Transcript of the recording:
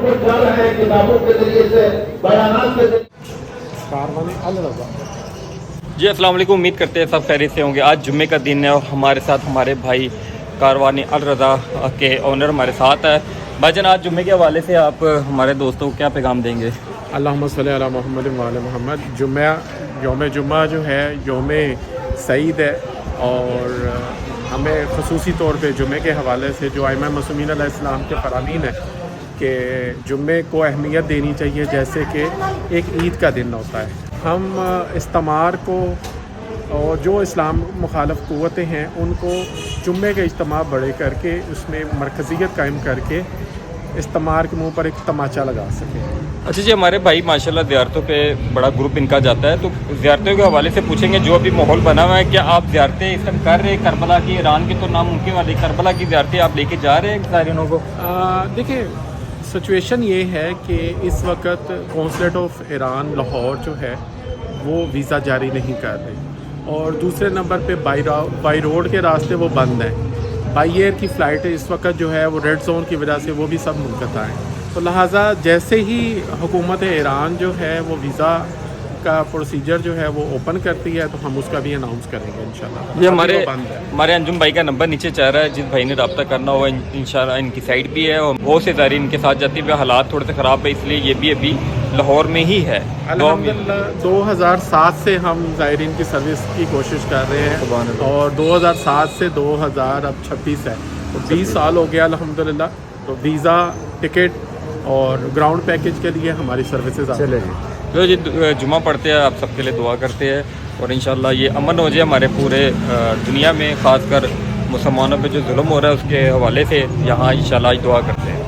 اوپر چل رہے ہیں کتابوں کے ذریعے سے بیانات کے ذریعے. کاروان الرضا. جی السلام علیکم، امید کرتے ہیں سب خیریت سے ہوں گے. آج جمعے کا دن ہے اور ہمارے ساتھ ہمارے بھائی کاروان الرضا کے اونر ہمارے ساتھ ہے. بھائی جان، آج جمعے کے حوالے سے آپ ہمارے دوستوں کو کیا پیغام دیں گے؟ اللہم صلی علی محمد وعلی محمد. یوم جمعہ جو ہے یوم سعید ہے، اور ہمیں خصوصی طور پہ جمعے کے حوالے سے جو ائمہ معصومین علیہ السلام کے فرامین ہیں کہ جمعے کو اہمیت دینی چاہیے جیسے کہ ایک عید کا دن ہوتا ہے. ہم استعمار کو اور جو اسلام مخالف قوتیں ہیں ان کو جمعے کے اجتماع بڑے کر کے اس میں مرکزیت قائم کر کے استعمار کے منہ پر ایک تماچا لگا سکیں. اچھا جی، ہمارے بھائی ماشاءاللہ زیارتوں پہ بڑا گروپ ان کا جاتا ہے، تو زیارتوں کے حوالے سے پوچھیں گے جو ابھی ماحول بنا ہوا ہے، کیا آپ زیارتیں اس ٹائم کر رہے ہیں؟ کربلا کی، ایران کی تو ناممکن والی کربلا کی زیارتیں آپ لے کے جا رہے ہیں زائرینوں کو؟ دیکھیں، سچویشن یہ ہے کہ اس وقت کونسلیٹ آف ایران لاہور جو ہے وہ ویزا جاری نہیں کر رہی، اور دوسرے نمبر پہ بائی روڈ کے راستے وہ بند ہیں. بائی ایئر کی فلائٹ اس وقت جو ہے وہ ریڈ زون کی وجہ سے وہ بھی سب منقطع ہیں. تو لہٰذا جیسے ہی حکومت ایران جو ہے وہ ویزا کا پروسیجر جو ہے وہ اوپن کرتی ہے تو ہم اس کا بھی اناؤنس کریں گے انشاءاللہ. یہ ہمارے انجم بھائی کا نمبر نیچے چاہ رہا ہے، جس بھائی نے رابطہ کرنا ہو انشاءاللہ ان کی سائٹ بھی ہے، اور بہت سے زائرین ان کے ساتھ جاتی ہے. حالات تھوڑے سے خراب ہے اس لیے یہ بھی ابھی لاہور میں ہی ہے. الحمدللہ 2007 سے ہم زائرین کی سروس کی کوشش کر رہے ہیں، اور 2007 سے 2026 ہے، تو 20 سال ہو گیا الحمدللہ. تو ویزا، ٹکٹ اور گراؤنڈ پیکج کے لیے ہماری سروسز چلے گی. جی جمعہ پڑھتے ہیں، آپ سب کے لیے دعا کرتے ہیں، اور انشاءاللہ یہ امن ہو جائے ہمارے پورے دنیا میں، خاص کر مسلمانوں پہ جو ظلم ہو رہا ہے اس کے حوالے سے یہاں انشاءاللہ دعا کرتے ہیں.